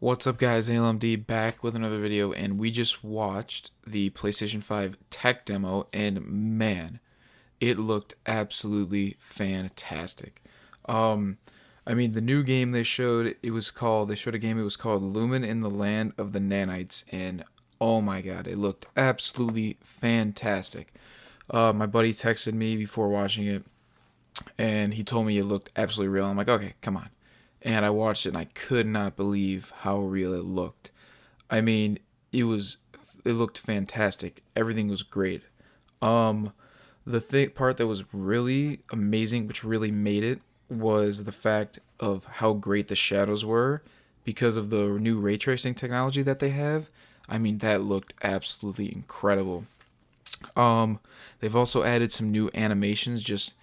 What's up, guys? ALMD back with another video, and we just watched the PlayStation 5 tech demo, and man, it looked absolutely fantastic. Um, the new game they showed a game, it was called Lumen in the Land of the Nanites, and oh my god, it looked absolutely fantastic. My buddy texted me before watching it, and he told me it looked absolutely real. I'm like, okay, come on. And I watched it, and I could not believe how real it looked. I mean, it was it looked fantastic. Everything was great. Um, the part that was really amazing, which really made it, was the fact of how great the shadows were because of the new ray tracing technology that they have. I mean, that looked absolutely incredible. Um, they've also added some new animations just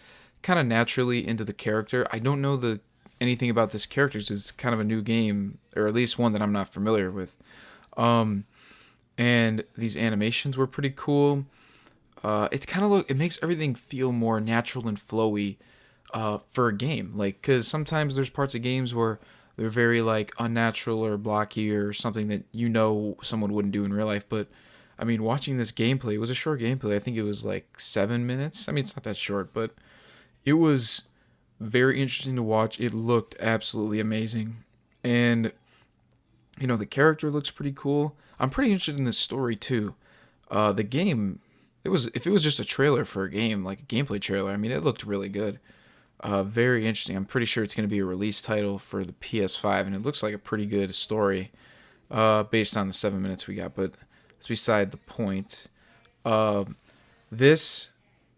kind of naturally into the character. I don't know the anything about this character. It's kind of a new game, or at least one that I'm not familiar with. Um, and these animations were pretty cool. It's kind of it makes everything feel more natural and flowy for a game. Like, cause sometimes there's parts of games where they're very like unnatural or blocky or something that someone wouldn't do in real life. But I mean, watching this gameplay, it was a short gameplay. I think it was like 7 minutes. I mean, it's not that short, but it was very interesting to watch. It looked absolutely amazing, and the character looks pretty cool. I'm pretty interested in this story too. The game, it was if it was just a trailer for a game, like a gameplay trailer. I mean, it looked really good. Very interesting. I'm pretty sure it's going to be a release title for the PS5, and it looks like a pretty good story based on the 7 minutes we got. But that's beside the point. Uh, this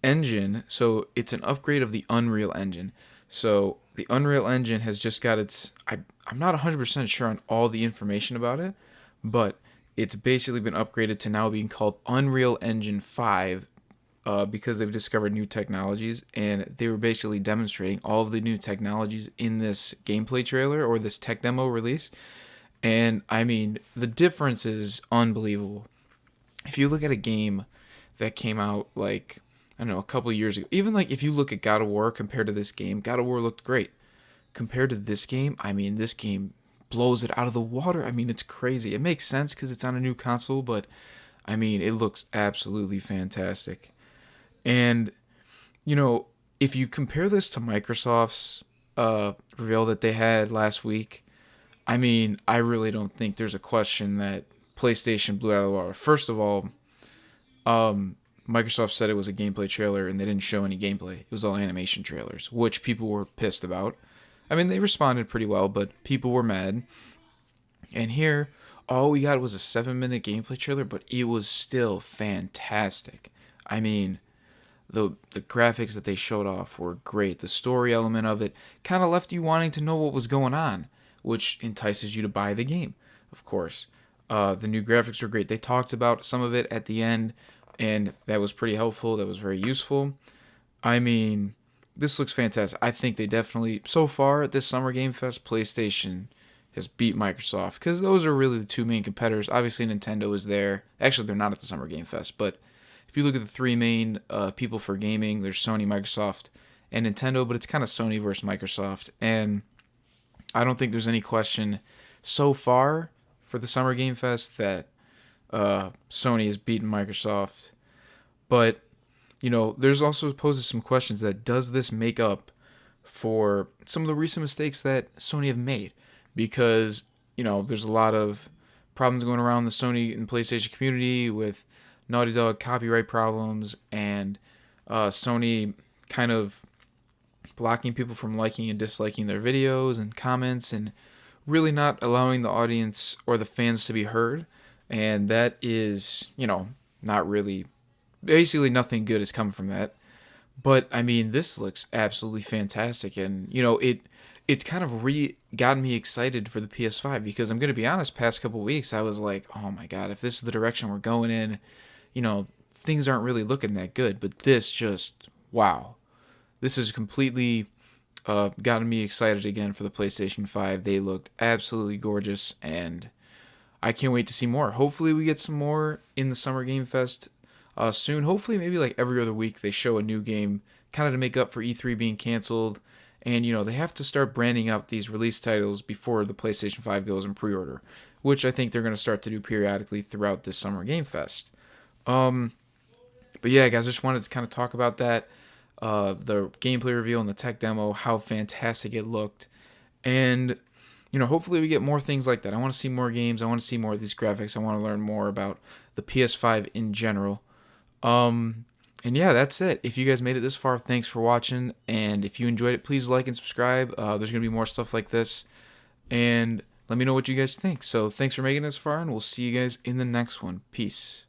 engine, so it's an upgrade of the Unreal Engine. So the Unreal Engine has just got I'm not 100% sure on all the information about it, but it's basically been upgraded to now being called Unreal Engine 5 because they've discovered new technologies, and they were basically demonstrating all of the new technologies in this gameplay trailer or this tech demo release. And I mean, the difference is unbelievable. If you look at a game that came out like, I don't know, a couple years ago, even like if you look at God of War compared to this game, God of War looked great. Compared to this game, I mean, this game blows it out of the water. I mean, it's crazy. It makes sense because it's on a new console, but I mean, it looks absolutely fantastic. And, you know, if you compare this to Microsoft's reveal that they had last week, I mean, I really don't think there's a question that PlayStation blew it out of the water. First of all, Microsoft said it was a gameplay trailer and they didn't show any gameplay. It was all animation trailers, which people were pissed about. I mean, they responded pretty well, but people were mad. And here, all we got was a 7 minute gameplay trailer, but it was still fantastic. I mean, the graphics that they showed off were great. The story element of it kind of left you wanting to know what was going on, which entices you to buy the game, of course. The new graphics were great. They talked about some of it at the end, and that was pretty helpful. That was very useful. I mean, this looks fantastic. I think they definitely, so far at this Summer Game Fest, PlayStation has beat Microsoft because those are really the two main competitors. Obviously, Nintendo is there. Actually, they're not at the Summer Game Fest, but if you look at the three main people for gaming, there's Sony, Microsoft, and Nintendo, but it's kind of Sony versus Microsoft. And I don't think there's any question so far for the Summer Game Fest that Sony has beaten Microsoft. But there's also poses some questions that does this make up for some of the recent mistakes that Sony have made? Because there's a lot of problems going around the Sony and PlayStation community with Naughty Dog copyright problems and Sony kind of blocking people from liking and disliking their videos and comments and really not allowing the audience or the fans to be heard. And that is, not really, basically nothing good has come from that. But I mean, this looks absolutely fantastic, and it's kind of gotten me excited for the PS5 because I'm gonna be honest. Past couple weeks, I was like, oh my god, if this is the direction we're going in, things aren't really looking that good. But this just wow, this has completely gotten me excited again for the PlayStation 5. They looked absolutely gorgeous, and I can't wait to see more. Hopefully, we get some more in the Summer Game Fest soon. Hopefully, maybe like every other week they show a new game, kind of to make up for E3 being canceled, And, they have to start branding out these release titles before the PlayStation 5 goes in pre order, which I think they're going to start to do periodically throughout this Summer Game Fest. Um, but yeah, guys, I just wanted to kind of talk about that. The gameplay reveal and the tech demo, how fantastic it looked. And, hopefully we get more things like that. I want to see more games. I want to see more of these graphics. I want to learn more about the PS5 in general. And yeah, that's it. If you guys made it this far, thanks for watching. And if you enjoyed it, please like and subscribe. There's going to be more stuff like this. And let me know what you guys think. So thanks for making it this far, and we'll see you guys in the next one. Peace.